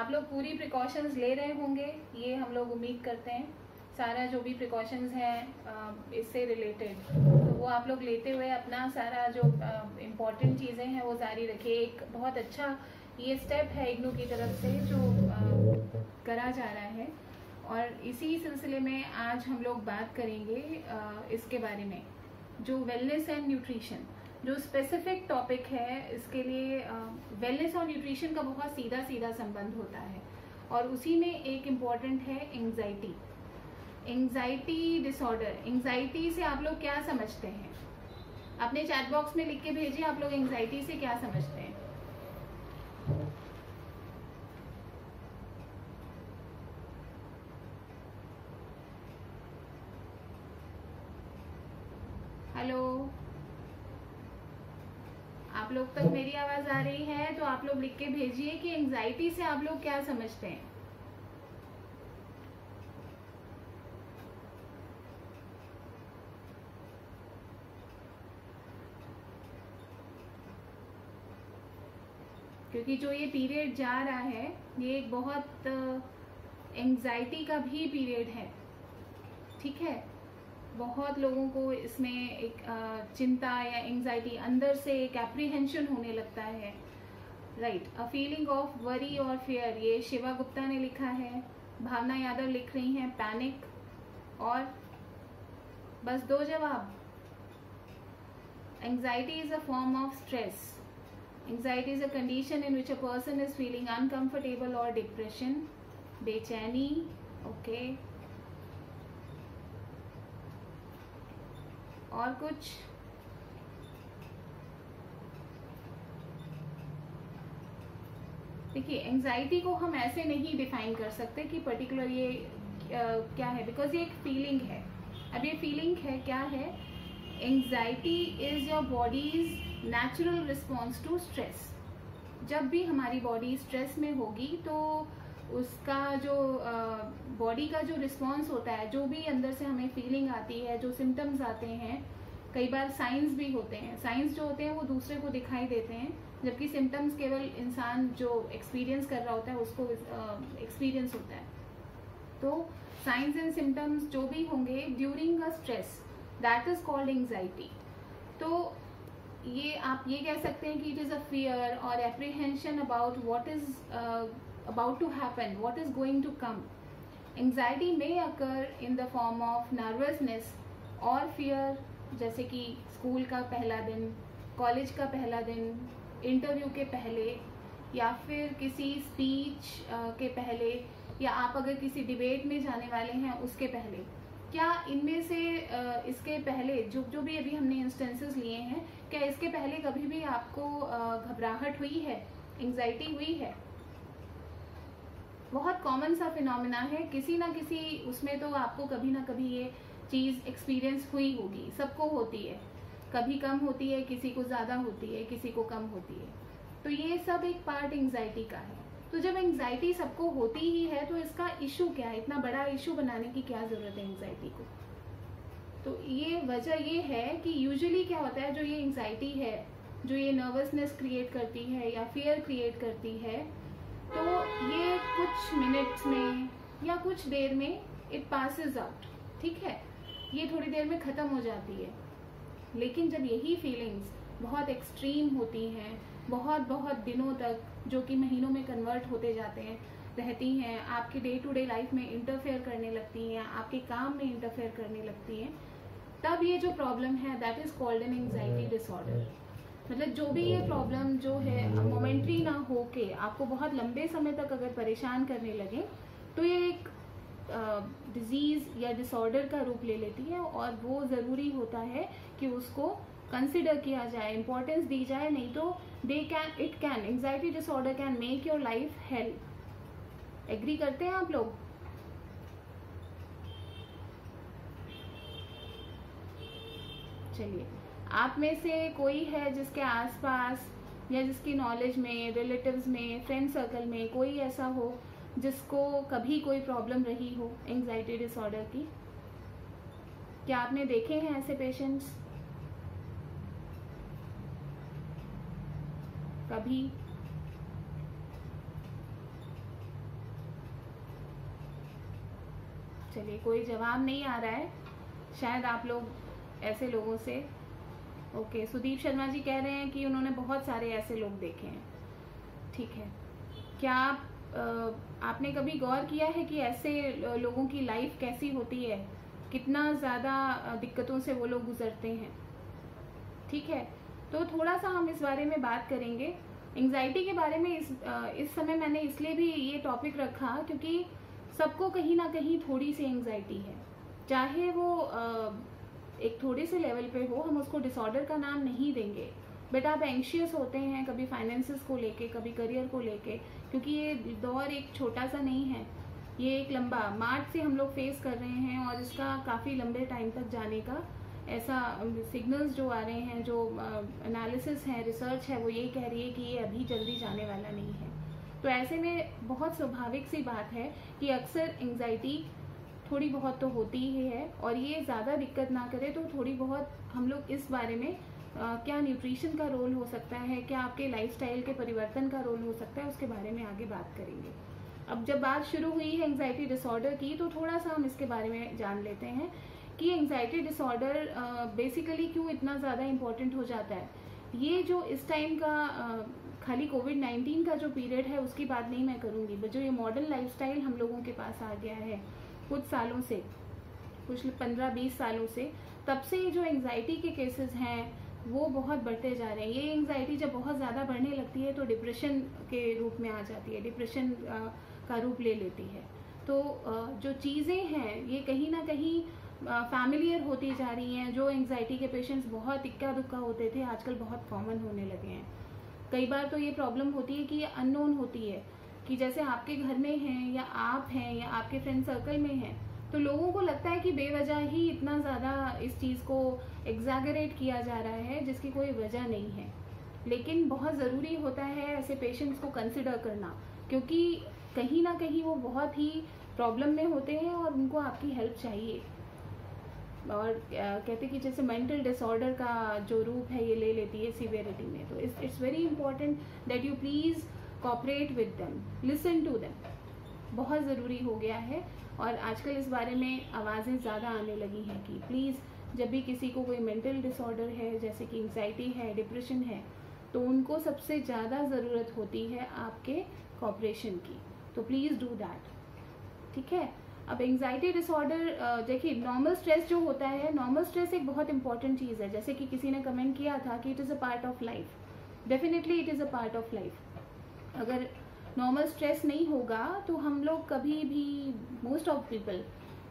आप लोग पूरी प्रिकॉशंस ले रहे होंगे, ये हम लोग उम्मीद करते हैं। सारा जो भी प्रिकॉशंस हैं इससे रिलेटेड, तो वो आप लोग लेते हुए अपना सारा जो इम्पोर्टेंट चीज़ें हैं वो जारी रखिए। एक बहुत अच्छा ये स्टेप है इग्नू की तरफ से जो करा जा रहा है, और इसी सिलसिले में आज हम लोग बात करेंगे इसके बारे में, जो वेलनेस एंड न्यूट्रिशन जो स्पेसिफिक टॉपिक है। इसके लिए वेलनेस और न्यूट्रिशन का बहुत सीधा सीधा संबंध होता है, और उसी में एक इम्पॉर्टेंट है एंग्जाइटी। एंग्जाइटी डिसऑर्डर, एंग्जाइटी से आप लोग क्या समझते हैं? अपने चैट बॉक्स में लिख के भेजिए, आप लोग एंग्जाइटी से क्या समझते हैं? हेलो, आप लोग तक मेरी आवाज आ रही है तो आप लोग लिख के भेजिए कि एंग्जाइटी से आप लोग क्या समझते हैं। क्योंकि जो ये पीरियड जा रहा है ये एक बहुत एंग्जाइटी का भी पीरियड है, ठीक है। बहुत लोगों को इसमें एक चिंता या एंग्जाइटी, अंदर से एक एप्रीहेंशन होने लगता है, right. A feeling of worry और फियर, ये शिवा गुप्ता ने लिखा है, भावना यादव लिख रही हैं पैनिक, और बस 2 जवाब। Anxiety is a form of stress. Anxiety is a condition in which a person is feeling uncomfortable or depression, बेचैनी, okay। और कुछ? देखिए, एंजाइटी को हम ऐसे नहीं डिफाइन कर सकते कि पर्टिकुलर ये क्या है, बिकॉज ये एक फीलिंग है। अब ये फीलिंग है क्या है? Anxiety is your body's natural response to stress. जब भी हमारी बॉडी स्ट्रेस में होगी तो उसका जो बॉडी का जो रिस्पॉन्स होता है, जो भी अंदर से हमें फीलिंग आती है, जो सिम्टम्स आते हैं, कई बार साइंस भी होते हैं। साइंस जो होते हैं वो दूसरे को दिखाई देते हैं, जबकि सिम्टम्स केवल इंसान जो एक्सपीरियंस कर रहा होता है उसको एक्सपीरियंस होता है। तो साइंस एंड सिम्टम्स जो भी होंगे during a stress, that is called anxiety. तो ये आप ये कह सकते हैं कि इट इज़ अ फियर और apprehension about what is about to happen, what is going to come. Anxiety may occur in the form of nervousness और फियर, जैसे कि स्कूल का पहला दिन, कॉलेज का पहला दिन, इंटरव्यू के पहले, या फिर किसी स्पीच के पहले, या आप अगर किसी डिबेट में जाने वाले हैं उसके पहले। क्या इनमें से इसके पहले जो भी अभी हमने इंस्टेंसेस लिए हैं, क्या इसके पहले कभी भी आपको घबराहट हुई है, एंग्जाइटी हुई है? बहुत कॉमन सा फिनोमेना है, किसी ना किसी उसमें तो आपको कभी ना कभी ये चीज़ एक्सपीरियंस हुई होगी, सबको होती है। कभी कम होती है, किसी को ज़्यादा होती है, किसी को कम होती है। तो ये सब एक पार्ट एंग्जाइटी का है। तो जब एंग्जाइटी सबको होती ही है तो इसका इशू क्या है? इतना बड़ा इशू बनाने की क्या ज़रूरत है एंग्जाइटी को? तो ये वजह ये है कि यूजुअली क्या होता है, जो ये एंग्जाइटी है, जो ये नर्वसनेस क्रिएट करती है या फियर क्रिएट करती है, तो ये कुछ मिनट्स में या कुछ देर में इट पासेस आउट, ठीक है, ये थोड़ी देर में ख़त्म हो जाती है। लेकिन जब यही फीलिंग्स बहुत एक्सट्रीम होती हैं, बहुत बहुत दिनों तक, जो कि महीनों में कन्वर्ट होते जाते हैं, रहती हैं, आपके डे टू डे लाइफ में इंटरफेयर करने लगती हैं, आपके काम में इंटरफेयर करने लगती हैं, तब ये जो प्रॉब्लम है that is called an anxiety disorder. मतलब जो भी ये प्रॉब्लम जो है मोमेंट्री ना हो के आपको बहुत लंबे समय तक अगर परेशान करने लगे, तो ये एक डिजीज या डिसऑर्डर का रूप ले लेती है, और वो ज़रूरी होता है कि उसको कंसिडर किया जाए, इंपॉर्टेंस दी जाए, नहीं तो anxiety disorder can make your life hell. Agree करते हैं आप लोग? चलिए, आप में से कोई है जिसके आसपास या जिसकी नॉलेज में, रिलेटिव्स में, फ्रेंड सर्कल में कोई ऐसा हो जिसको कभी कोई प्रॉब्लम रही हो एंग्जाइटी डिसऑर्डर की? क्या आपने देखे हैं ऐसे पेशेंट्स कभी? चलिए, कोई जवाब नहीं आ रहा है शायद आप लोग ऐसे लोगों से। ओके, सुदीप शर्मा जी कह रहे हैं कि उन्होंने बहुत सारे ऐसे लोग देखे हैं। ठीक है, क्या आपने कभी गौर किया है कि ऐसे लोगों की लाइफ कैसी होती है, कितना ज़्यादा दिक्कतों से वो लोग गुजरते हैं? ठीक है, तो थोड़ा सा हम इस बारे में बात करेंगे। एंग्जाइटी के बारे में इस समय मैंने इसलिए भी ये टॉपिक रखा क्योंकि सबको कहीं ना कहीं थोड़ी सी एंग्जाइटी है, चाहे वो एक थोड़े से लेवल पे हो। हम उसको डिसऑर्डर का नाम नहीं देंगे, बट आप एंशियस होते हैं कभी फाइनेंसेस को लेके, कभी करियर को लेके, क्योंकि ये दौर एक छोटा सा नहीं है, ये एक लंबा मार्च से हम लोग फेस कर रहे हैं और इसका काफ़ी लंबे टाइम तक जाने का ऐसा सिग्नल्स जो आ रहे हैं, जो एनालिसिस है, रिसर्च है, वो यही कह रही है कि ये अभी जल्दी जाने वाला नहीं है। तो ऐसे में बहुत स्वाभाविक सी बात है कि अक्सर एंग्जाइटी थोड़ी बहुत तो होती ही है, और ये ज़्यादा दिक्कत ना करे तो थोड़ी बहुत हम लोग इस बारे में क्या न्यूट्रिशन का रोल हो सकता है, क्या आपके लाइफस्टाइल के परिवर्तन का रोल हो सकता है, उसके बारे में आगे बात करेंगे। अब जब बात शुरू हुई है एंग्जाइटी डिसऑर्डर की, तो थोड़ा सा हम इसके बारे में जान लेते हैं कि एंग्जाइटी डिसऑर्डर बेसिकली क्यों इतना ज़्यादा इम्पोर्टेंट हो जाता है। ये जो इस टाइम का खाली कोविड-19 का जो पीरियड है उसकी बात नहीं मैं करूँगी, बट जो ये मॉडर्न लाइफस्टाइल हम लोगों के पास आ गया है कुछ सालों से, कुछ 15-20 सालों से, तब से जो एंग्जाइटी के केसेस हैं वो बहुत बढ़ते जा रहे हैं। ये एंग्जाइटी जब बहुत ज़्यादा बढ़ने लगती है तो डिप्रेशन के रूप में आ जाती है, डिप्रेशन का रूप ले लेती है। तो जो चीज़ें हैं ये कहीं ना कहीं फैमिलियर होती जा रही हैं। जो एंग्जाइटी के पेशेंट्स बहुत इक्का दुक्का होते थे, आजकल बहुत कॉमन होने लगे हैं। कई बार तो ये प्रॉब्लम होती है कि ये अननोन होती है, कि जैसे आपके घर में हैं या आप हैं या आपके फ्रेंड सर्कल में हैं, तो लोगों को लगता है कि बेवजह ही इतना ज़्यादा इस चीज़ को एग्जैगरेट किया जा रहा है जिसकी कोई वजह नहीं है। लेकिन बहुत ज़रूरी होता है ऐसे पेशेंट्स को कंसिडर करना, क्योंकि कहीं ना कहीं वो बहुत ही प्रॉब्लम में होते हैं और उनको आपकी हेल्प चाहिए। और कहते कि जैसे मेंटल डिसऑर्डर का जो रूप है ये ले लेती है सीवियरिटी में, तो it's very important that you please cooperate with them, listen to them, बहुत ज़रूरी हो गया है। और आजकल इस बारे में आवाज़ें ज़्यादा आने लगी हैं कि प्लीज़ जब भी किसी को कोई मेंटल डिसऑर्डर है, जैसे कि एंग्जाइटी है, डिप्रेशन है, तो उनको सबसे ज़्यादा ज़रूरत होती है आपके कोऑपरेशन की, तो प्लीज़ डू दैट। ठीक है, अब एंग्जाइटी डिसऑर्डर देखिए, नॉर्मल स्ट्रेस जो होता है, नॉर्मल स्ट्रेस एक बहुत इंपॉर्टेंट चीज़ है। जैसे कि किसी ने कमेंट किया था कि it is a part of life, definitely it is a part of life. अगर नॉर्मल स्ट्रेस नहीं होगा तो हम लोग कभी भी, मोस्ट ऑफ पीपल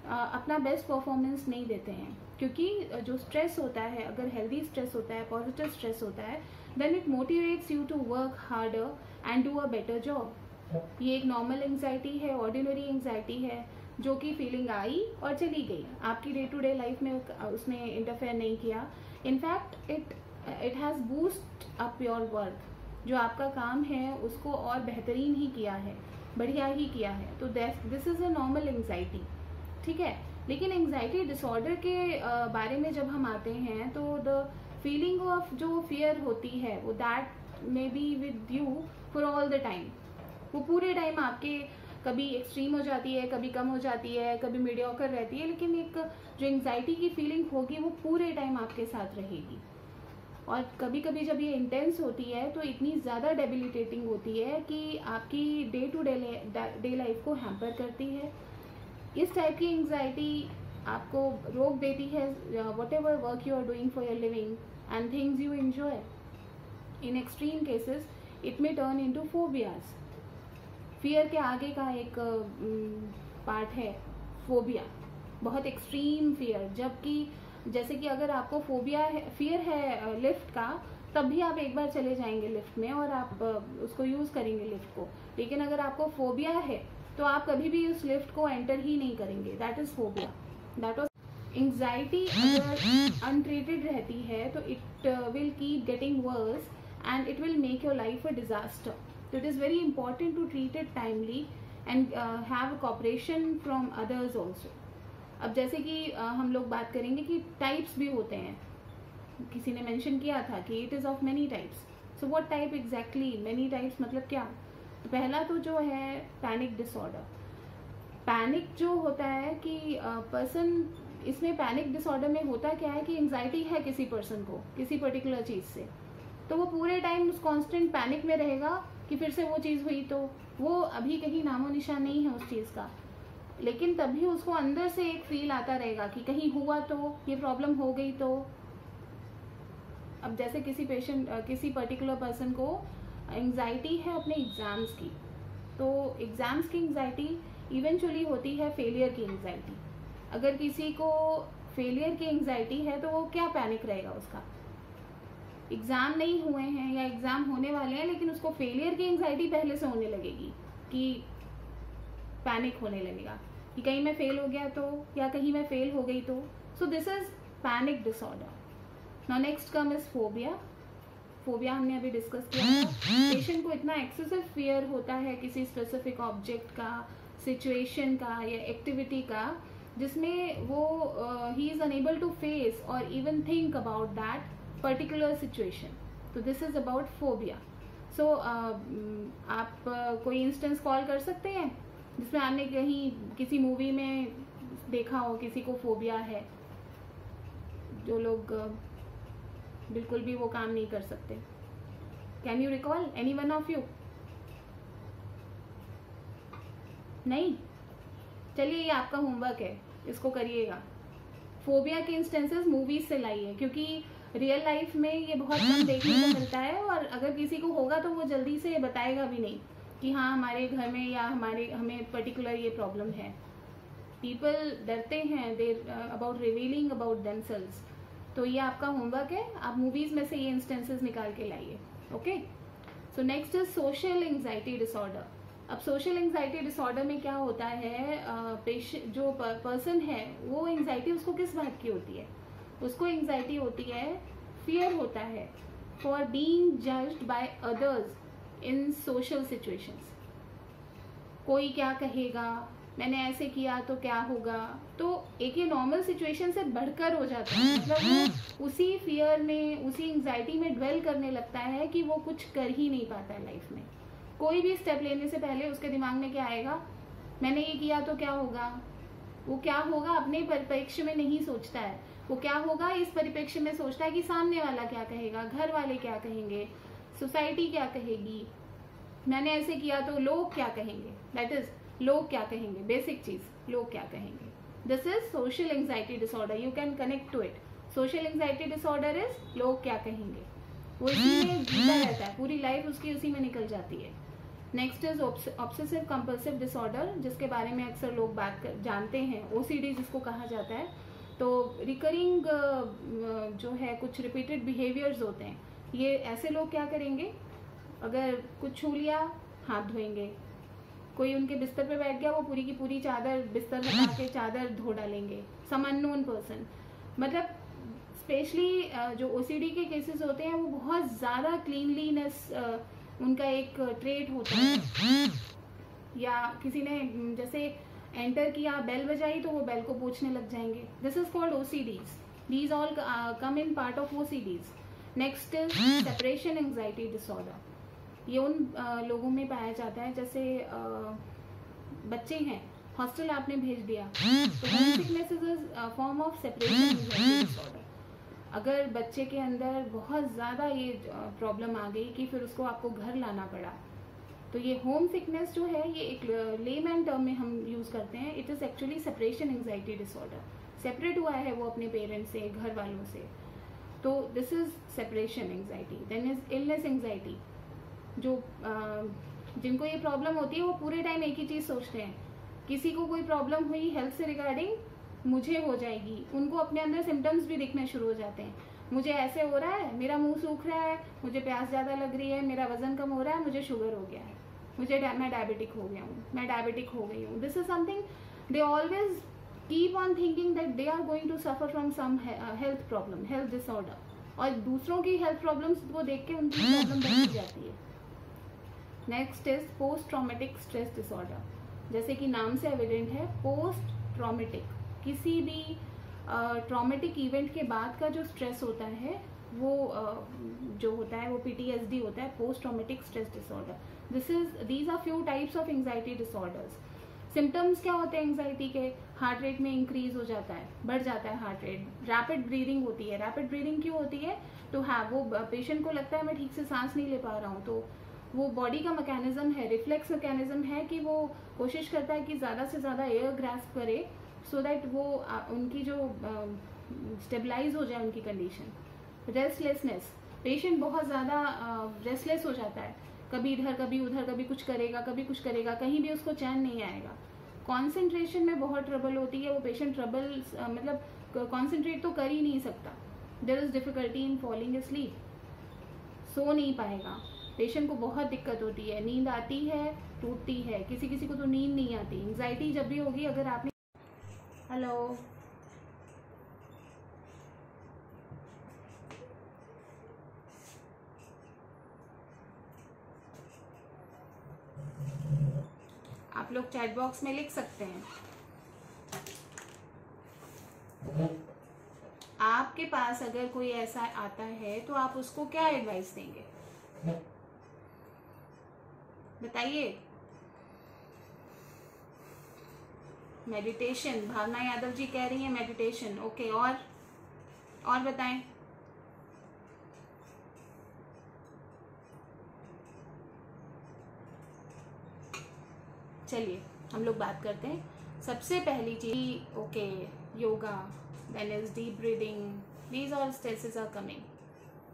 अपना बेस्ट परफॉर्मेंस नहीं देते हैं, क्योंकि जो स्ट्रेस होता है, अगर हेल्दी स्ट्रेस होता है, पॉजिटिव स्ट्रेस होता है, then it motivates you to work harder and do a better job. ये एक नॉर्मल एंग्जाइटी है, ऑर्डिनरी एंग्जाइटी है, जो कि फीलिंग आई और चली गई, आपकी डे टू डे लाइफ में उसने इंटरफेयर नहीं किया। In fact it has boost up your work, जो आपका काम है उसको और बेहतरीन ही किया है, बढ़िया ही किया है। तो this is a normal anxiety. ठीक है, लेकिन एंग्जाइटी डिसऑर्डर के बारे में जब हम आते हैं तो द फीलिंग ऑफ जो फियर होती है वो that may be with you for all the time. वो पूरे टाइम आपके, कभी एक्सट्रीम हो जाती है, कभी कम हो जाती है, कभी मीडियोकर रहती है, लेकिन एक जो एंग्जाइटी की फीलिंग होगी वो पूरे टाइम आपके साथ रहेगी। और कभी कभी जब ये इंटेंस होती है तो इतनी ज़्यादा डेबिलिटेटिंग होती है कि आपकी डे टू डे लाइफ को हैम्पर करती है। इस टाइप की एंग्जाइटी आपको रोक देती है whatever work you are doing for your living and things you enjoy. In extreme cases it may turn into phobias. Fear के आगे का एक पार्ट है फोबिया, बहुत एक्सट्रीम फियर। जबकि जैसे कि अगर आपको फोबिया है, फियर है लिफ्ट का, तब भी आप एक बार चले जाएंगे लिफ्ट में और आप उसको यूज़ करेंगे लिफ्ट को। लेकिन अगर आपको फोबिया है तो आप कभी भी उस लिफ्ट को एंटर ही नहीं करेंगे। That is phobia. That was anxiety. अगर अनट्रीटेड रहती है तो it will keep getting worse and it will make your life a disaster. तो it is very important to treat it timely and have cooperation from others also. अब जैसे कि हम लोग बात करेंगे कि टाइप्स भी होते हैं। किसी ने मेंशन किया था कि it is of many types. So what type exactly, many types मतलब क्या? तो पहला तो जो है पैनिक डिसऑर्डर। पैनिक जो होता है कि पर्सन, इसमें पैनिक डिसऑर्डर में होता क्या है कि एंजाइटी है किसी पर्सन को किसी पर्टिकुलर चीज़ से, तो वो पूरे टाइम उस कांस्टेंट पैनिक में रहेगा कि फिर से वो चीज़ हुई, तो वो अभी कहीं नामो निशान नहीं है उस चीज़ का, लेकिन तभी उसको अंदर से एक फील आता रहेगा कि कहीं हुआ तो, ये प्रॉब्लम हो गई तो। अब जैसे किसी पेशेंट, किसी पर्टिकुलर पर्सन को एंजाइटी है अपने एग्ज़ाम्स की, तो एग्ज़ाम्स की एंजाइटी इवेंचुअली होती है फेलियर की एंजाइटी। अगर किसी को फेलियर की एंजाइटी है तो वो क्या पैनिक रहेगा उसका, एग्ज़ाम नहीं हुए हैं या एग्ज़ाम होने वाले हैं लेकिन उसको फेलियर की एंजाइटी पहले से होने लगेगी, कि पैनिक होने लगेगा कि कहीं मैं फेल हो गया तो, या कहीं मैं फेल हो गई तो। So this is panic disorder. Now next come is phobia. Phobia हमने अभी डिस्कस किया था। पेशेंट को इतना एक्सेसिव फियर होता है किसी स्पेसिफिक ऑब्जेक्ट का, सिचुएशन का या एक्टिविटी का, जिसमें वो ही इज अनेबल टू फेस और even think about that particular situation. तो this is about phobia. So आप कोई इंस्टेंस कॉल कर सकते हैं जिसमें आपने कहीं किसी मूवी में देखा हो किसी को फोबिया है, जो लोग बिल्कुल भी वो काम नहीं कर सकते। Can you recall any one of you? नहीं? चलिए ये आपका होमवर्क है, इसको करिएगा। फोबिया के इंस्टेंसेस मूवीज से लाइए, क्योंकि रियल लाइफ में ये बहुत कम देखने को मिलता है, और अगर किसी को होगा तो वो जल्दी से बताएगा भी नहीं कि हाँ हमारे घर में या हमें पर्टिकुलर ये प्रॉब्लम है। पीपल डरते हैं देर अबाउट रिवीलिंग अबाउट देमसेल्व्स। तो ये आपका होमवर्क है, आप मूवीज में से ये इंस्टेंसेस निकाल के लाइए। Okay, so next is social anxiety disorder. अब सोशल एंजाइटी डिसऑर्डर में क्या होता है, जो पर्सन है वो एंजाइटी उसको किस बात की होती है? उसको एंजाइटी होती है, फियर होता है for being judged by others in social situations. कोई क्या कहेगा, मैंने ऐसे किया तो क्या होगा, तो एक ये नॉर्मल सिचुएशन से बढ़कर हो जाता है। मतलब वो उसी फियर में, उसी एंजाइटी में ड्वेल करने लगता है कि वो कुछ कर ही नहीं पाता है लाइफ में। कोई भी स्टेप लेने से पहले उसके दिमाग में क्या आएगा, मैंने ये किया तो क्या होगा। वो क्या होगा अपने परिप्रेक्ष्य में नहीं सोचता है, वो क्या होगा इस परिप्रेक्ष्य में सोचता है कि सामने वाला क्या कहेगा, घर वाले क्या कहेंगे, सोसाइटी क्या कहेगी, मैंने ऐसे किया तो लोग क्या कहेंगे। दैट इज लोग क्या कहेंगे, बेसिक चीज, लोग क्या कहेंगे। This is social anxiety disorder, you can connect to it. Social anxiety disorder is लोग क्या कहेंगे, वो इसी में जीता रहता है, पूरी लाइफ उसकी उसी में निकल जाती है। Next is obsessive compulsive disorder, जिसके बारे में अक्सर लोग जानते हैं, ओसीडी जिसको कहा जाता है। तो रिकरिंग जो है कुछ रिपीटेड बिहेवियर्स होते हैं। ये ऐसे लोग क्या करेंगे, अगर कुछ छू लिया हाथ धोएंगे, कोई उनके बिस्तर पे बैठ गया वो पूरी की पूरी चादर बिस्तर हटा के चादर धो डालेंगे। सम अननोन पर्सन, मतलब स्पेशली जो ओसीडी के केसेस होते हैं वो बहुत ज़्यादा क्लीनलीनेस उनका एक ट्रेट होता है। या किसी ने जैसे एंटर किया, बेल बजाई तो वो बेल को पोंछने लग जाएंगे। This is called OCDs. These all come in part of OCDs. Next is separation anxiety disorder. ये उन लोगों में पाया जाता है, जैसे बच्चे हैं, हॉस्टल आपने भेज दिया, तो home sickness is a form of separation anxiety disorder. अगर बच्चे के अंदर बहुत ज़्यादा ये प्रॉब्लम आ गई कि फिर उसको आपको घर लाना पड़ा, तो ये होम सिकनेस जो है ये एक लेमैन टर्म में हम यूज़ करते हैं। It is actually separation anxiety disorder. Separate हुआ है वो अपने पेरेंट्स से, घर वालों से, तो this is separation anxiety. Then is illness anxiety. जो जिनको ये प्रॉब्लम होती है वो पूरे टाइम एक ही चीज़ सोचते हैं, किसी को कोई प्रॉब्लम हुई हेल्थ से रिगार्डिंग, मुझे हो जाएगी। उनको अपने अंदर सिम्टम्स भी दिखने शुरू हो जाते हैं, मुझे ऐसे हो रहा है, मेरा मुंह सूख रहा है, मुझे प्यास ज़्यादा लग रही है, मेरा वजन कम हो रहा है, मुझे शुगर हो गया है, मैं डायबिटिक हो गया हूँ, मैं डायबिटिक हो गई हूँ। This is something they always keep on thinking that they are going to suffer from some health problem, health disorder, और दूसरों की हेल्थ प्रॉब्लम्स को देख के उनकी प्रॉब्लम बढ़ती जाती है। Next is post traumatic stress disorder. जैसे कि नाम से एविडेंट है, पोस्ट ट्रॉमेटिक, किसी भी ट्रॉमेटिक इवेंट के बाद का जो स्ट्रेस होता है वो जो होता है वो PTSD होता है, post traumatic stress disorder. These are few types of anxiety disorders. Symptoms क्या होते हैं एंग्जाइटी के? हार्ट रेट में इंक्रीज हो जाता है, बढ़ जाता है हार्ट रेट, रैपिड ब्रीदिंग होती है। रैपिड ब्रीदिंग क्यों होती है? तो वो पेशेंट को लगता है मैं ठीक से सांस नहीं ले पा रहा हूँ, तो वो बॉडी का मैकेनिज्म है, रिफ्लेक्स मैकेनिज्म है कि वो कोशिश करता है कि ज़्यादा से ज़्यादा एयर ग्रास्प करे सो दैट वो उनकी जो स्टेबलाइज हो जाए उनकी कंडीशन। रेस्टलेसनेस, पेशेंट बहुत ज़्यादा रेस्टलेस हो जाता है, कभी इधर कभी उधर, कभी कुछ करेगा, कहीं भी उसको चैन नहीं आएगा। कंसंट्रेशन में बहुत ट्रबल होती है, वो पेशेंट ट्रबल मतलब कंसंट्रेट तो कर ही नहीं सकता। There is difficulty in falling asleep, सो नहीं पाएगा, पेशेंट को बहुत दिक्कत होती है, नींद आती है टूटती है, किसी किसी को तो नींद नहीं आती। एंग्जाइटी जब भी होगी, अगर आपने हेलो आप लोग चैट बॉक्स में लिख सकते हैं। आपके पास अगर कोई ऐसा आता है तो आप उसको क्या एडवाइस देंगे, बताइए। मेडिटेशन, भावना यादव जी कह रही है मेडिटेशन, ओके। और बताएं। चलिए हम लोग बात करते हैं। सबसे पहली चीज, okay, yoga, then is deep breathing, these all stresses are coming,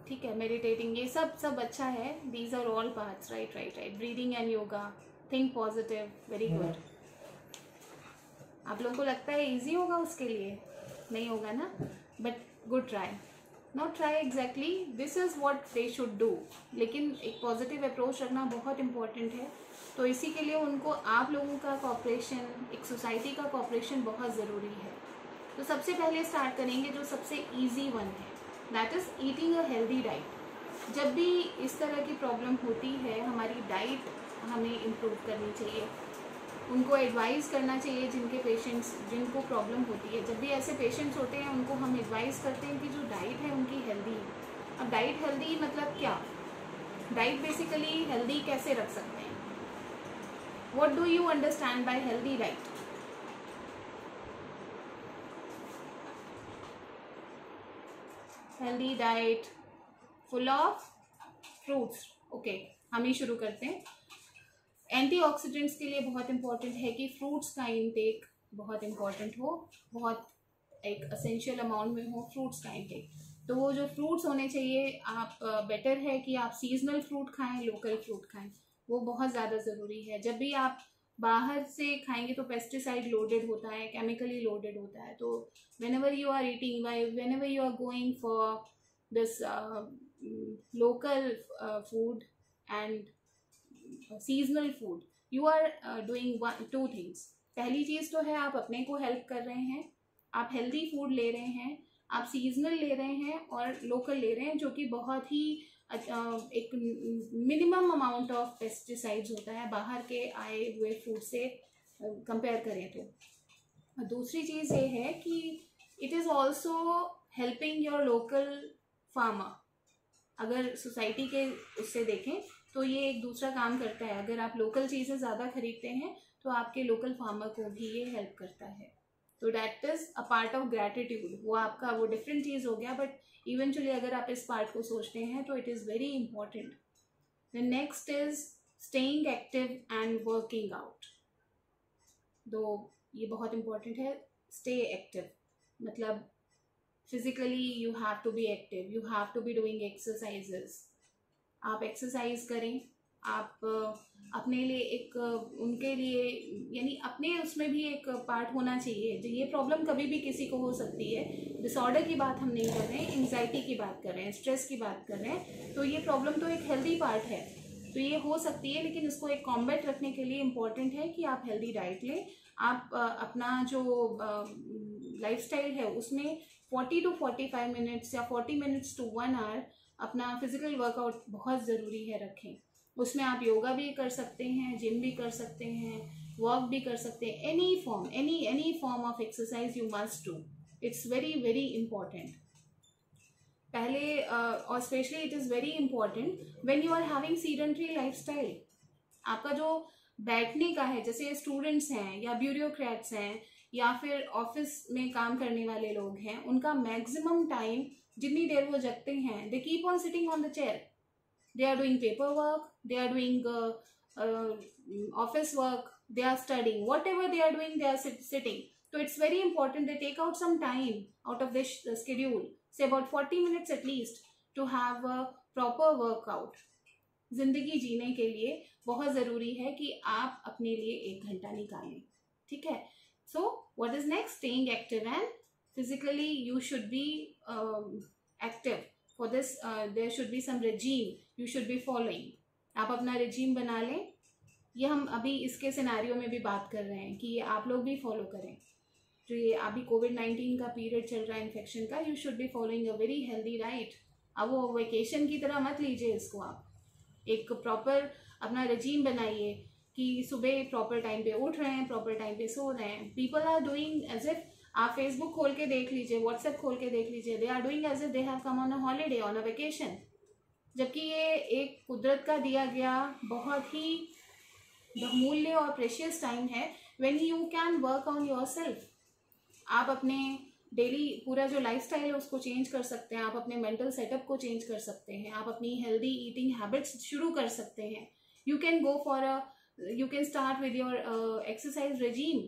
ठीक है। मेडिटेटिंग, ये सब अच्छा है, these are all parts, right. Breathing and yoga, think positive, very good. आप लोगों को लगता है इजी होगा उसके लिए? नहीं होगा ना, but good try. Not try exactly, this is what they should do, लेकिन एक पॉजिटिव अप्रोच रखना बहुत इंपॉर्टेंट है। तो इसी के लिए उनको आप लोगों का कोऑपरेशन, एक सोसाइटी का कोऑपरेशन बहुत ज़रूरी है। तो सबसे पहले स्टार्ट करेंगे जो सबसे ईजी वन है, that is eating a healthy diet. जब भी इस तरह की प्रॉब्लम होती है, हमारी डाइट हमें इम्प्रूव करनी चाहिए, उनको एडवाइस करना चाहिए जिनके पेशेंट्स, जिनको प्रॉब्लम होती है। जब भी ऐसे पेशेंट्स होते हैं उनको हम एडवाइस करते हैं कि जो डाइट है उनकी हेल्दी है। अब डाइट हेल्दी मतलब क्या? डाइट बेसिकली हेल्दी कैसे रख सकते हैं? What do you understand by healthy diet? Healthy diet full of fruits, okay. हम ही शुरू करते हैं। एंटीऑक्सीडेंट्स के लिए बहुत इंपॉर्टेंट है कि फ्रूट्स का इंटेक बहुत इंपॉर्टेंट हो, बहुत एक असेंशियल अमाउंट में हो फ्रूट्स का इंटेक। तो वो जो फ्रूट्स होने चाहिए, आप बेटर है कि आप सीजनल फ्रूट खाएं, लोकल फ्रूट खाएं, वो बहुत ज़्यादा ज़रूरी है। जब भी आप बाहर से खाएंगे तो पेस्टिसाइड लोडेड होता है, केमिकली लोडेड होता है। तो whenever you are eating, whenever you are going for this local food and seasonal food, you are doing two things. पहली चीज तो है आप अपने को हेल्प कर रहे हैं, आप हेल्दी फूड ले रहे हैं, आप सीजनल ले रहे हैं और लोकल ले रहे हैं, जो कि बहुत ही एक मिनिमम अमाउंट ऑफ पेस्टिसाइड्स होता है बाहर के आए हुए फूड से कंपेयर करें तो। दूसरी चीज़ ये है कि it is also helping your local farmer. अगर सोसाइटी के उससे देखें तो ये एक दूसरा काम करता है। अगर आप लोकल चीज़ें ज़्यादा खरीदते हैं तो आपके लोकल फार्मर को भी ये हेल्प करता है। तो that is a part of gratitude. वो आपका वो डिफरेंट चीज़ हो गया, बट इवेंचुअली अगर आप इस पार्ट को सोचते हैं तो it is very important. The next is staying active and working out. दो ये बहुत इंपॉर्टेंट है। स्टे एक्टिव मतलब physically you have to be active, you have to be doing exercises. आप एक्सरसाइज करें, आप अपने लिए एक उनके लिए यानी अपने उसमें भी एक पार्ट होना चाहिए। जो ये प्रॉब्लम कभी भी किसी को हो सकती है, डिसऑर्डर की बात हम नहीं कर रहे हैं, एंग्जाइटी की बात कर रहे हैं, स्ट्रेस की बात कर रहे हैं। तो ये प्रॉब्लम तो एक हेल्दी पार्ट है, तो ये हो सकती है, लेकिन इसको एक कॉम्बैट रखने के लिए इम्पॉर्टेंट है कि आप हेल्दी डाइट लें। आप अपना जो लाइफस्टाइल है उसमें 40 to 45 मिनट्स या 40 मिनट्स टू 1 आवर अपना फिजिकल वर्कआउट बहुत ज़रूरी है रखें। उसमें आप योगा भी कर सकते हैं, जिम भी कर सकते हैं, वॉक भी कर सकते हैं, any form of exercise you must do. It's very very important. पहले और specially it is very important when you are having sedentary lifestyle. आपका जो बैठने का है, जैसे स्टूडेंट्स हैं या ब्यूरोक्रेट्स हैं या फिर ऑफिस में काम करने वाले लोग हैं, उनका मैक्सिमम टाइम जितनी देर वो जगते हैं, they keep on sitting on the chair, they are doing paper work, they are doing office work, they are studying, whatever they are doing, they are sitting. So it's very important they take out some time out of their schedule, say about 40 minutes at least, to have a proper workout. जिंदगी जीने के लिए बहुत ज़रूरी है कि आप अपने लिए 1 घंटा निकालें, ठीक है. So what is next? Staying active, and physically you should be active. For this there should be some regime you should be following. आप अपना regime बना लें. ये हम अभी इसके सिनेरियो में भी बात कर रहे हैं कि ये आप लोग भी फॉलो करें. जो ये अभी कोविड-19 का पीरियड चल रहा है इन्फेक्शन का, you should be following a very healthy diet. अब वो वेकेशन की तरह मत लीजिए इसको. आप एक प्रॉपर अपना रजीम बनाइए कि सुबह प्रॉपर टाइम पे उठ रहे हैं, प्रॉपर टाइम पे सो रहे हैं. People are doing as if, आप फेसबुक खोल के देख लीजिए, व्हाट्सएप खोल के देख लीजिए, they are doing as if they have come on a holiday, on a vacation. जबकि ये एक कुदरत का दिया गया बहुत ही बहुमूल्य और प्रेशियस टाइम है when you can work on yourself. आप अपने डेली पूरा जो लाइफस्टाइल है उसको चेंज कर सकते हैं, आप अपने मेंटल सेटअप को चेंज कर सकते हैं, आप अपनी हेल्दी ईटिंग हैबिट्स शुरू कर सकते हैं. You can go for you can start with your exercise regime.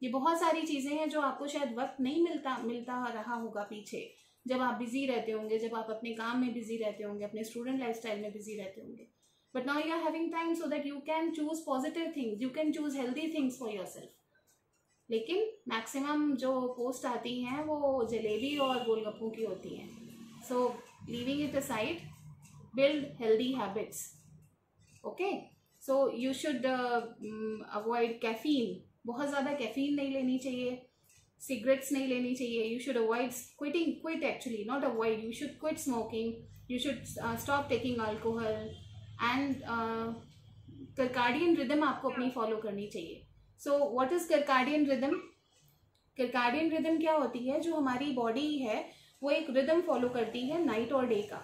ये बहुत सारी चीज़ें हैं जो आपको शायद वक्त नहीं मिलता रहा होगा पीछे, जब आप बिजी रहते होंगे, जब आप अपने काम में बिजी रहते होंगे, अपने स्टूडेंट लाइफस्टाइल में बिजी रहते होंगे. But now you are having time so that you can choose positive things, you can choose healthy things for yourself. लेकिन मैक्सिमम जो पोस्ट आती हैं वो जलेबी और गोलगप्पों की होती हैं. So leaving it aside, build healthy habits. Okay, so you should avoid caffeine. बहुत ज़्यादा कैफीन नहीं लेनी चाहिए, सिगरेट्स नहीं लेनी चाहिए. You should avoid quit actually, not avoid. You should quit smoking. You should stop taking alcohol. And circadian rhythm आपको अपनी फॉलो करनी चाहिए. So what is circadian rhythm? Circadian rhythm क्या होती है? जो हमारी बॉडी है वो एक रिदम फॉलो करती है नाइट और डे का,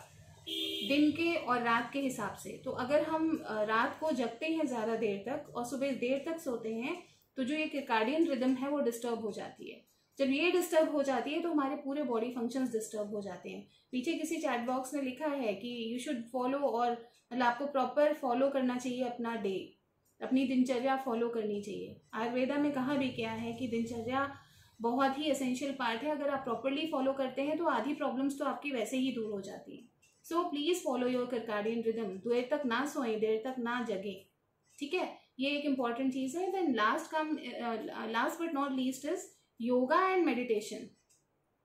दिन के और रात के हिसाब से. तो अगर हम रात को जगते हैं ज़्यादा देर तक और सुबह देर तक सोते हैं तो जो ये कर्काडियन रिदम है वो डिस्टर्ब हो जाती है. जब ये डिस्टर्ब हो जाती है तो हमारे पूरे बॉडी फंक्शंस डिस्टर्ब हो जाते हैं. पीछे किसी चैट बॉक्स में लिखा है कि यू शुड फॉलो, और मतलब आपको प्रॉपर फॉलो करना चाहिए अपना डे, अपनी दिनचर्या फॉलो करनी चाहिए. आयुर्वेदा में कहा भी क्या है कि दिनचर्या बहुत ही एसेंशियल पार्ट है. अगर आप प्रॉपरली फॉलो करते हैं तो आधी प्रॉब्लम्स तो आपकी वैसे ही दूर हो जाती हैं. So please follow your circadian rhythm. देर तक ना सोएं, देर तक ना जगें, ठीक है. ये एक इम्पॉर्टेंट चीज़ है. Then last but not least is yoga and meditation.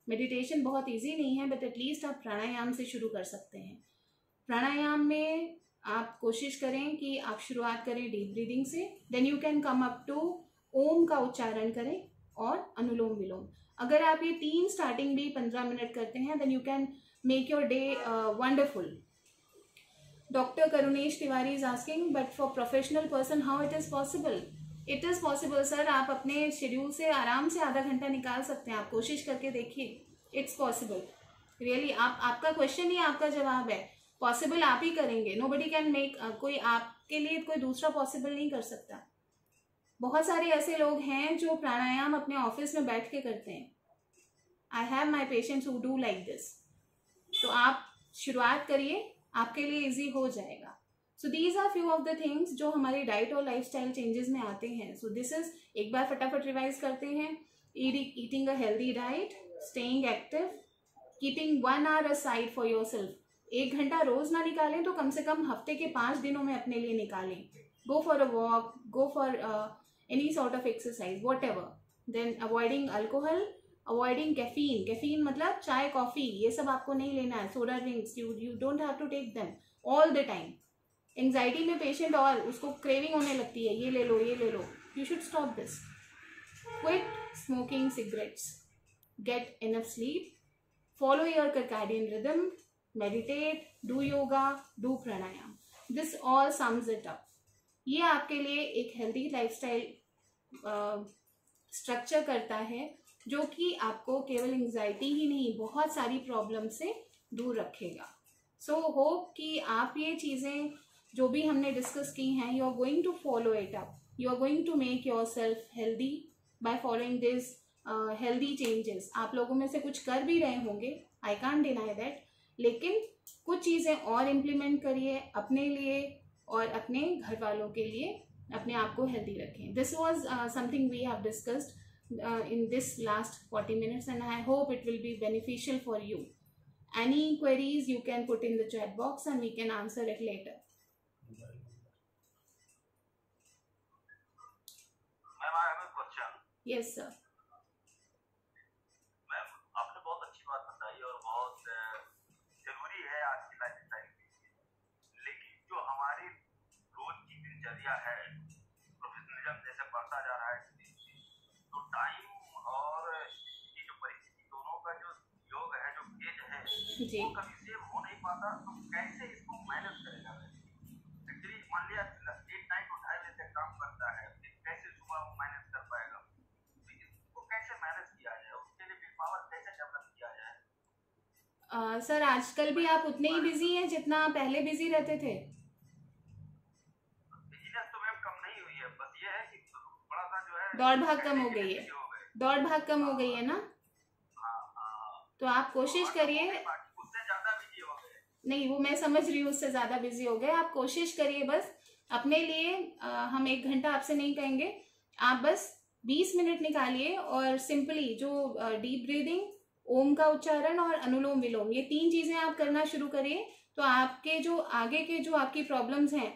Meditation बहुत ईजी नहीं है, बट एटलीस्ट आप प्राणायाम से शुरू कर सकते हैं. प्राणायाम में आप कोशिश करें कि आप शुरुआत करें डीप ब्रीदिंग से. Then you can come up to Om का उच्चारण करें और अनुलोम विलोम. अगर आप ये 3 स्टार्टिंग भी 15 मिनट करते हैं, then you can make your day wonderful. Doctor Karunesh Tiwari is asking, but for professional person how it is possible? It is possible sir. आप अपने शेड्यूल से आराम से आधा घंटा निकाल सकते हैं. आप कोशिश करके देखिए, इट्स पॉसिबल रियली. आपका क्वेश्चन ही आपका जवाब है. पॉसिबल आप ही करेंगे. नोबडी कैन मेक, कोई आपके लिए कोई दूसरा पॉसिबल नहीं कर सकता. बहुत सारे ऐसे लोग हैं जो प्राणायाम अपने ऑफिस में बैठ के करते हैं. I have my patients who do like this. तो आप शुरुआत करिए, आपके लिए इजी हो जाएगा. So these are few of the things जो हमारे डाइट और लाइफस्टाइल चेंजेस में आते हैं. सो दिस इज, एक बार फटाफट रिवाइज करते हैं. Eating a healthy diet, staying active, keeping 1 hour aside for your self. 1 घंटा रोज ना निकालें तो कम से कम हफ्ते के 5 दिनों में अपने लिए निकालें. Go for a walk, go for any sort of exercise, whatever. Then avoiding alcohol, avoiding caffeine. Caffeine मतलब चाय, कॉफी, ये सब आपको नहीं लेना है. Soda drinks, you don't have to take them all the time. Anxiety में patient और उसको क्रेविंग होने लगती है, ये ले लो, ये ले लो. You should stop this. Quit smoking cigarettes, get enough sleep, follow your circadian rhythm, meditate, do yoga, do pranayam. This all sums it up. ये आपके लिए एक हेल्दी लाइफस्टाइल स्ट्रक्चर करता है जो कि आपको केवल एंग्जाइटी ही नहीं, बहुत सारी प्रॉब्लम से दूर रखेगा. सो होप कि आप ये चीज़ें जो भी हमने डिस्कस की हैं, you are going to follow it up. you are going to make yourself healthy by following this healthy changes. आप लोगों में से कुछ कर भी रहे होंगे, I can't deny that, लेकिन कुछ चीज़ें और इम्प्लीमेंट करिए अपने लिए और अपने घर वालों के लिए, अपने आप को हेल्दी रखें. This was something we have discussed in this last 40 minutes, and I hope it will be beneficial for you. Any queries you can put in the chat box and we can answer it later. Ma'am, I have a question. Yes sir. Ma'am, आपने बहुत अच्छी बात बताई और बहुत जरूरी है आज की लाइफस्टाइल के लिए, लेकिन जो हमारी रोज की दिनचर्या है, प्रोफेशनलिज्म जैसे बढ़ता जा रहा है, तो टाइम और ये जो परिस्थिति दोनों का जो योग है, जो फेज है, जी. वो कभी सेम हो नहीं पाता. तो कैसे इसको मैनेज करेगा? एक्चुअली मान लिया लेट नाइट को 2:30 बजे तक काम करता है, फिर कैसे सुबह वो मैनेज कर पाएगा? इसको कैसे मैनेज किया जाए? उसके लिए विल पावर कैसे डेवलप किया जाए? सर आजकल भी आप उतने ही बिजी हैं जितना पहले बिजी रहते थे? बिजनेस तो मैम कम नहीं हुई है, बस ये है कि बड़ा सा जो है दौड़ भाग कम हो गई है. दौड़ भाग कम हो गई है ना? तो आप कोशिश करिए. उससे ज्यादा बिजी हो गए. नहीं, वो मैं समझ रही हूँ, उससे ज़्यादा बिजी हो गए. आप कोशिश करिए बस अपने लिए. हम 1 घंटा आपसे नहीं कहेंगे, आप बस 20 मिनट निकालिए और सिंपली जो डीप ब्रीदिंग, ओम का उच्चारण और अनुलोम विलोम, ये 3 चीज़ें आप करना शुरू करिए. तो आपके जो आगे के जो आपकी प्रॉब्लम्स हैं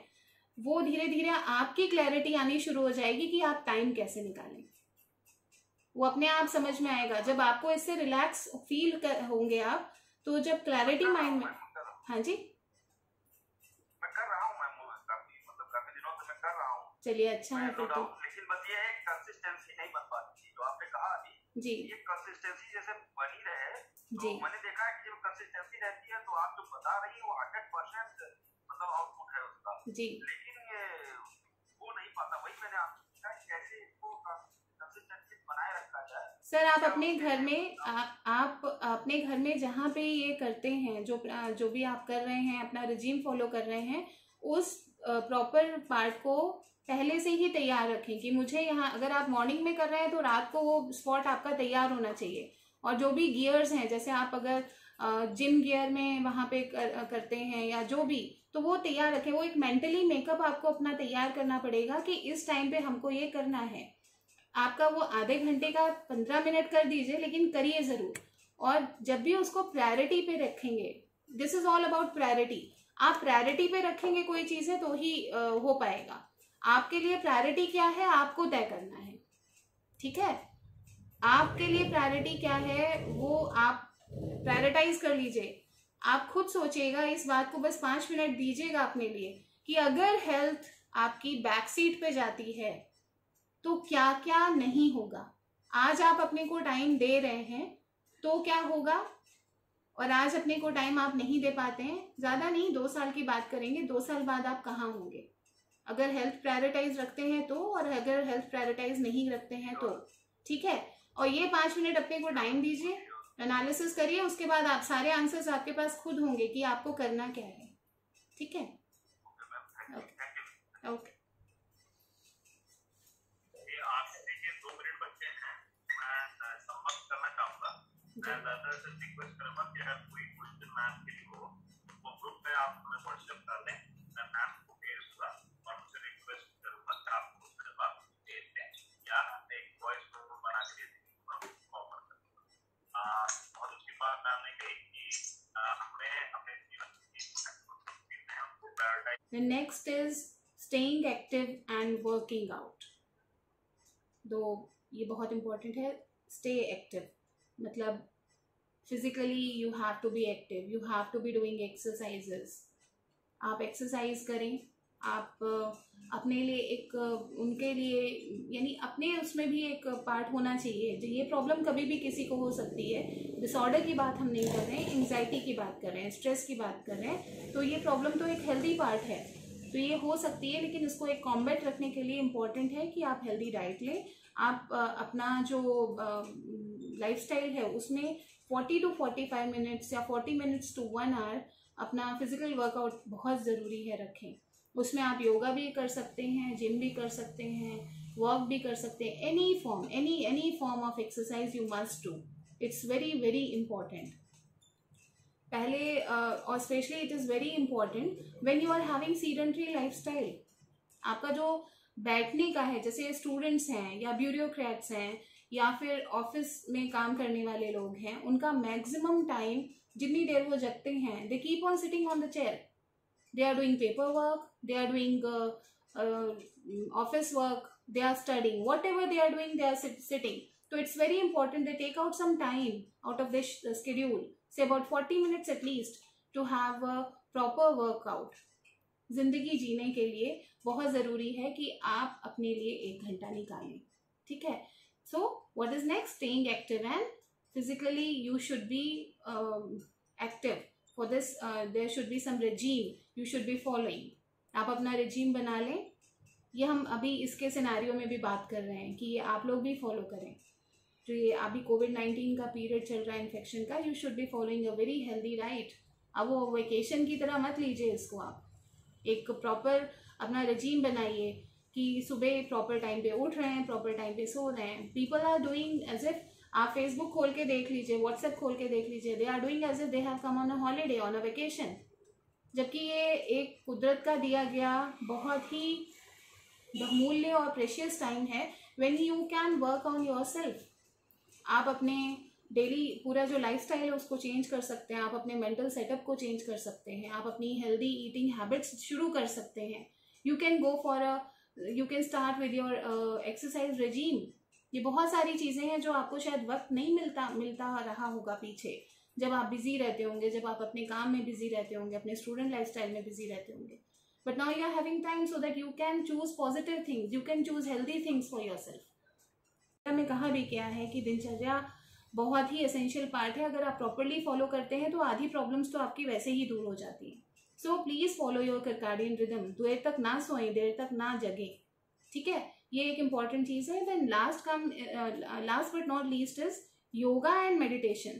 वो धीरे धीरे आपकी क्लैरिटी आनी शुरू हो जाएगी कि आप टाइम कैसे निकालें. वो अपने आप समझ में आएगा. जब आपको इससे रिलैक्स फील होंगे आप, तो जब क्लैरिटी माइंड में. हाँ जी, मैं कर रहा हूँ मैम, काफी दिनों से मैं कर रहा हूँ. चलिए अच्छा है फिर तो. लेकिन बस ये है कंसिस्टेंसी नहीं बन पाती थी, जो आपने कहा अभी जी. ये कंसिस्टेंसी जैसे बनी रहे, जी. तो मैंने देखा है कि जब कंसिस्टेंसी रहती है तो आप जो बता रही है वो 100% मतलब आउटपुट है उसका. जी. लेकिन ये वो नहीं पाता. वही मैंने आपसे पूछा कि कैसे इसको कंसिस्टेंसी बनाए रखा जाए. सर आप अपने घर में आप अपने घर में जहाँ पे ये करते हैं, जो भी आप कर रहे हैं, अपना रिजीम फॉलो कर रहे हैं, उस प्रॉपर पार्ट को पहले से ही तैयार रखें कि मुझे यहाँ, अगर आप मॉर्निंग में कर रहे हैं तो रात को वो स्पॉट आपका तैयार होना चाहिए. और जो भी गियर्स हैं, जैसे आप अगर जिम गियर में वहाँ पे करते हैं या जो भी, तो वो तैयार रखें. वो एक मेंटली मेकअप आपको अपना तैयार करना पड़ेगा कि इस टाइम पे हमको ये करना है. आपका वो आधे घंटे का 15 मिनट कर दीजिए, लेकिन करिए ज़रूर. और जब भी उसको प्रायोरिटी पे रखेंगे, this is all about priority. आप प्रायोरिटी पे रखेंगे कोई चीज़ें तो ही हो पाएगा. आपके लिए प्रायोरिटी क्या है आपको तय करना है. ठीक है, आपके लिए प्रायोरिटी क्या है वो आप प्रायोरिटाइज कर लीजिए. आप खुद सोचिएगा इस बात को, बस 5 मिनट दीजिएगा अपने लिए कि अगर हेल्थ आपकी बैक सीट पे जाती है तो क्या क्या नहीं होगा. आज आप अपने को टाइम दे रहे हैं तो क्या होगा, और आज अपने को टाइम आप नहीं दे पाते हैं, ज़्यादा नहीं 2 साल की बात करेंगे, 2 साल बाद आप कहाँ होंगे अगर हेल्थ प्रायोरिटाइज रखते हैं तो, और अगर हेल्थ प्रायोरिटाइज नहीं रखते हैं तो. ठीक है, और ये 5 मिनट अपने को टाइम दीजिए, एनालिसिस करिए, उसके बाद आप सारे आंसर्स आपके पास खुद होंगे कि आपको करना क्या है. ठीक है, ओके. रिक्वेस्ट करूंगा कि अगर कोई क्वेश्चन मैम के लिए हो वो ग्रुप में आप हमें व्हाट्सएप कर दें, मैं मैम को भेजूंगा और उनसे रिक्वेस्ट करूंगा कि आप उसके जवाब भेज दें या एक वॉइस नोट बना के दे दें. बहुत अच्छी बात मैम ने कही कि हमें अपने जीवन को prioritise. The next is staying active and working out. दो ये बहुत इम्पोर्टेंट है. stay active मतलब physically you have to be active, you have to be doing exercises. आप एक्सरसाइज करें. आप अपने लिए एक, उनके लिए यानी अपने उसमें भी एक पार्ट होना चाहिए. ये प्रॉब्लम कभी भी किसी को हो सकती है. डिसऑर्डर की बात हम नहीं कर रहे हैं, एंग्जाइटी की बात कर रहे हैं, स्ट्रेस की बात कर रहे हैं. तो ये प्रॉब्लम तो एक हेल्दी पार्ट है, तो ये हो सकती है, लेकिन इसको एक कॉम्बैट रखने के लिए इम्पॉर्टेंट है कि आप हेल्दी डाइट लें. आप अपना जो लाइफस्टाइल है उसमें 40 to 45 मिनट्स या 40 मिनट्स to 1 hour अपना फिजिकल वर्कआउट बहुत ज़रूरी है रखें. उसमें आप योगा भी कर सकते हैं, जिम भी कर सकते हैं, वर्क भी कर सकते हैं, any form of exercise you must do. It's very very important. पहले और specially it is very important when you are having sedentary lifestyle. आपका जो बैठने का है, जैसे स्टूडेंट्स हैं या ब्यूरोक्रेट्स हैं या फिर ऑफिस में काम करने वाले लोग हैं, उनका मैक्सिमम टाइम जितनी देर वो जगते हैं, they keep on sitting on the chair. They are doing paper work, they are doing office work, they are studying, whatever they are doing, they are sitting. So it's very important they take out some time out of this schedule, say about 40 minutes at least, to have a proper workout. जिंदगी जीने के लिए बहुत ज़रूरी है कि आप अपने लिए 1 घंटा निकालें. ठीक है. So what is next? Staying active, and physically you should be active. For this there should be some regime you should be following. आप अपना regime बना लें. ये हम अभी इसके सिनेरियो में भी बात कर रहे हैं कि ये आप लोग भी फॉलो करें. जो ये अभी कोविड-19 का पीरियड चल रहा है इन्फेक्शन का, you should be following a very healthy diet. अब वो वेकेशन की तरह मत लीजिए इसको. आप एक प्रॉपर अपना रेजीम बनाइए कि सुबह प्रॉपर टाइम पे उठ रहे हैं, प्रॉपर टाइम पे सो रहे हैं. People are doing as if, आप फेसबुक खोल के देख लीजिए, व्हाट्सएप खोल के देख लीजिए, they are doing as if they have come on a holiday, on a vacation. जबकि ये एक कुदरत का दिया गया बहुत ही बहुमूल्य और प्रेशियस टाइम है when you can work on yourself. आप अपने डेली पूरा जो लाइफस्टाइल है उसको चेंज कर सकते हैं. आप अपने मेंटल सेटअप को चेंज कर सकते हैं. आप अपनी हेल्दी ईटिंग हैबिट्स शुरू कर सकते हैं. You can start with your exercise regime. ये बहुत सारी चीज़ें हैं जो आपको शायद वक्त नहीं मिलता रहा होगा पीछे, जब आप बिजी रहते होंगे, जब आप अपने काम में बिजी रहते होंगे, अपने स्टूडेंट लाइफस्टाइल में बिजी रहते होंगे. But now you are having time so that you can choose positive things, you can choose healthy things for yourself. मैंने कहा भी क्या है कि दिनचर्या बहुत ही एसेंशियल पार्ट है. अगर आप प्रॉपरली फॉलो करते हैं तो आधी प्रॉब्लम्स तो आपकी वैसे ही दूर हो जाती हैं. So please follow your circadian rhythm. देर तक ना सोएं, देर तक ना जगें. ठीक है, ये एक इम्पॉर्टेंट चीज़ है. Then last but not least is yoga and meditation.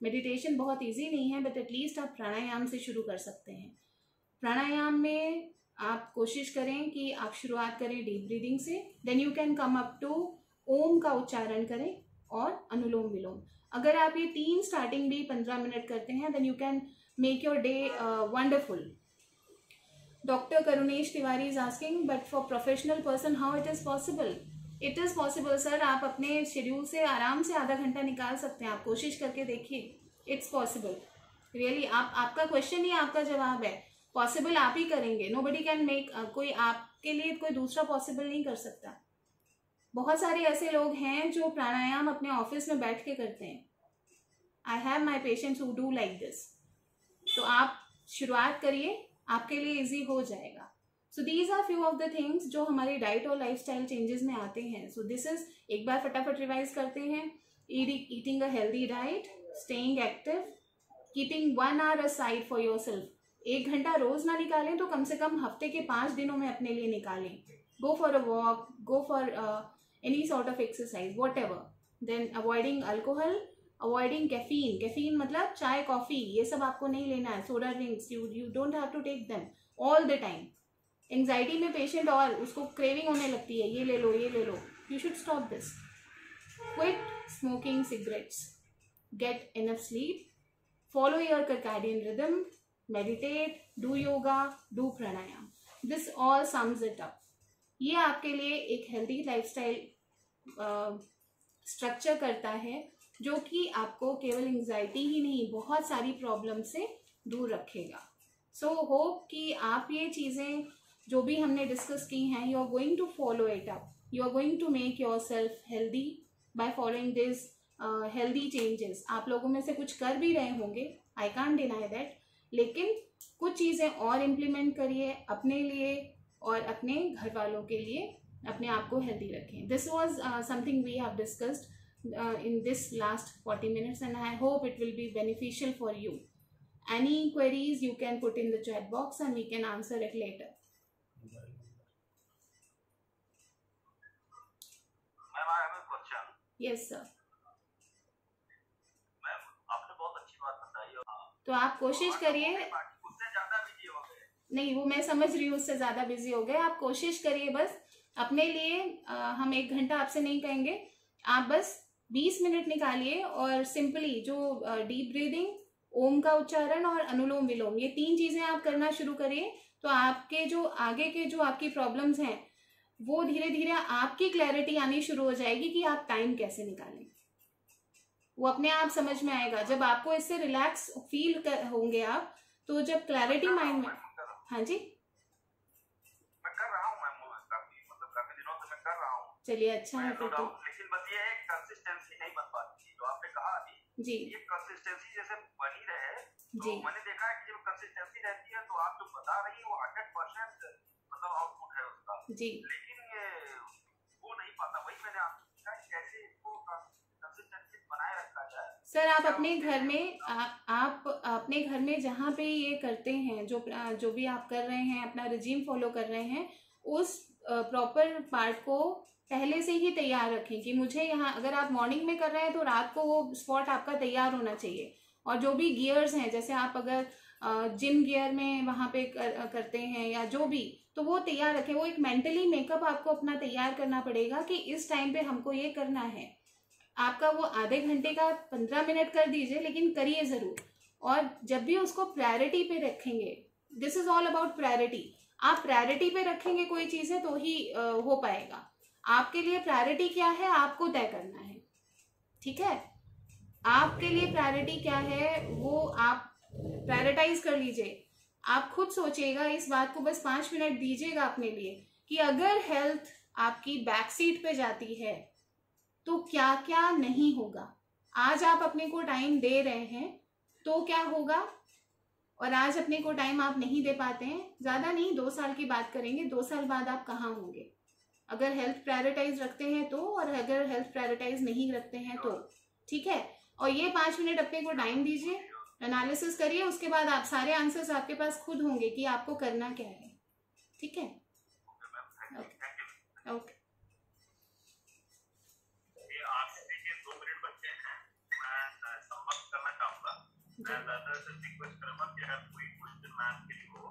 Meditation बहुत ईजी नहीं है, बट एटलीस्ट आप प्राणायाम से शुरू कर सकते हैं. प्राणायाम में आप कोशिश करें कि आप शुरुआत करें डीप ब्रीदिंग से. Then you can come up to Om का उच्चारण करें और अनुलोम विलोम. अगर आप ये 3 स्टार्टिंग भी 15 मिनट करते हैं, then you can make your day wonderful. Doctor Karunesh Tiwari is asking, but for professional person how it is possible? It is possible sir. आप अपने शेड्यूल से आराम से आधा घंटा निकाल सकते हैं. आप कोशिश करके देखिए. It's possible really. आपका क्वेश्चन ही आपका जवाब है. पॉसिबल आप ही करेंगे. नोबडी कैन मेक, कोई आपके लिए कोई दूसरा पॉसिबल नहीं कर सकता. बहुत सारे ऐसे लोग हैं जो प्राणायाम अपने ऑफिस में बैठ के करते हैं. I have my patients who do like this. तो आप शुरुआत करिए, आपके लिए इजी हो जाएगा. So these are few of the things जो हमारी डाइट और लाइफस्टाइल चेंजेस में आते हैं. सो दिस इज, एक बार फटाफट रिवाइज करते हैं. Eating a healthy diet, staying active, keeping 1 hour aside for your self. 1 घंटा रोज ना निकालें तो कम से कम हफ्ते के 5 दिनों में अपने लिए निकालें. Go for a walk, go for any sort of exercise, whatever. Then avoiding alcohol, avoiding caffeine. Caffeine मतलब चाय, कॉफी, ये सब आपको नहीं लेना है. Soda drinks, you don't have to take them all the time. Anxiety में patient और उसको क्रेविंग होने लगती है, ये ले लो, ये ले लो. You should stop this. Quit smoking cigarettes, get enough sleep, follow your circadian rhythm, meditate, do yoga, do pranayam. This all sums it up. ये आपके लिए एक हेल्दी लाइफस्टाइल स्ट्रक्चर करता है जो कि आपको केवल एंग्जाइटी ही नहीं, बहुत सारी प्रॉब्लम से दूर रखेगा. सो होप कि आप ये चीज़ें जो भी हमने डिस्कस की हैं, you are going to follow it up. You are going to make yourself healthy by following this healthy changes. आप लोगों में से कुछ कर भी रहे होंगे, आई कांट डिनाई दैट. लेकिन कुछ चीज़ें और इम्प्लीमेंट करिए अपने लिए और अपने घर वालों के लिए. अपने आप को हेल्दी रखें. This was something we have discussed in this last 40 minutes, and I hope it will be beneficial for you. Any queries you can put in the chat box and we can answer it later. Ma'am, I have a question. Yes sir. Ma'am, आपने बहुत अच्छी बात बताई. तो आप कोशिश करिए. उससे ज्यादा बिजी हो गए. नहीं, वो मैं समझ रही हूँ, उससे ज़्यादा बिजी हो गए। आप कोशिश करिए बस अपने लिए, हम 1 घंटा आपसे नहीं कहेंगे, आप बस 20 मिनट निकालिए और सिंपली जो डीप ब्रीदिंग, ओम का उच्चारण और अनुलोम विलोम, ये 3 चीज़ें आप करना शुरू करिए। तो आपके जो आगे के जो आपकी प्रॉब्लम्स हैं वो धीरे धीरे आपकी क्लैरिटी आनी शुरू हो जाएगी कि आप टाइम कैसे निकालें। वो अपने आप समझ में आएगा जब आपको इससे रिलैक्स फील होंगे आप, तो जब क्लैरिटी माइंड में। हाँ जी, मैं कर रहा हूँ मैम, काफी मतलब काफी दिनों से मैं कर रहा हूँ। चलिए अच्छा है फिर तो। लेकिन बस ये है कंसिस्टेंसी नहीं बन पाती है, जो आपने कहा अभी जी ये कंसिस्टेंसी जैसे बनी रहे, तो जी मैंने देखा है कि जब कंसिस्टेंसी रहती है तो आप जो बता रही है वो 100% मतलब आउटपुट है उसका, जी। लेकिन ये वो नहीं पाता। वही मैंने आपसे पूछा कि कैसे इसको कंसिस्टेंसी बनाए रखा जाए। सर आप अपने घर में आप अपने घर में जहाँ पे ये करते हैं, जो भी आप कर रहे हैं, अपना रिजीम फॉलो कर रहे हैं, उस प्रॉपर पार्ट को पहले से ही तैयार रखें कि मुझे यहाँ, अगर आप मॉर्निंग में कर रहे हैं तो रात को वो स्पॉट आपका तैयार होना चाहिए। और जो भी गियर्स हैं, जैसे आप अगर जिम गियर में वहाँ पे करते हैं या जो भी, तो वो तैयार रखें। वो एक मेंटली मेकअप आपको अपना तैयार करना पड़ेगा कि इस टाइम पे हमको ये करना है। आपका वो आधे घंटे का 15 मिनट कर दीजिए, लेकिन करिए ज़रूर। और जब भी उसको प्रायोरिटी पे रखेंगे, this is all about priority, आप प्रायोरिटी पे रखेंगे कोई चीज़ें तो ही हो पाएगा। आपके लिए प्रायोरिटी क्या है आपको तय करना है, ठीक है? आपके लिए प्रायोरिटी क्या है वो आप प्रायोरिटाइज कर लीजिए। आप खुद सोचिएगा इस बात को, बस 5 मिनट दीजिएगा अपने लिए कि अगर हेल्थ आपकी बैक सीट पे जाती है तो क्या क्या नहीं होगा। आज आप अपने को टाइम दे रहे हैं तो क्या होगा, और आज अपने को टाइम आप नहीं दे पाते हैं, ज़्यादा नहीं 2 साल की बात करेंगे, 2 साल बाद आप कहाँ होंगे अगर हेल्थ प्रायोरिटाइज रखते हैं तो, और अगर हेल्थ प्रायोरिटाइज नहीं रखते हैं तो। ठीक है, और ये 5 मिनट अपने को टाइम दीजिए, एनालिसिस करिए, उसके बाद आप सारे आंसर्स आपके पास खुद होंगे कि आपको करना क्या है। ठीक है, ओके। मैं दादा से रिक्वेस्ट करूंगा कि अगर कोई क्वेश्चन मैम के लिए हो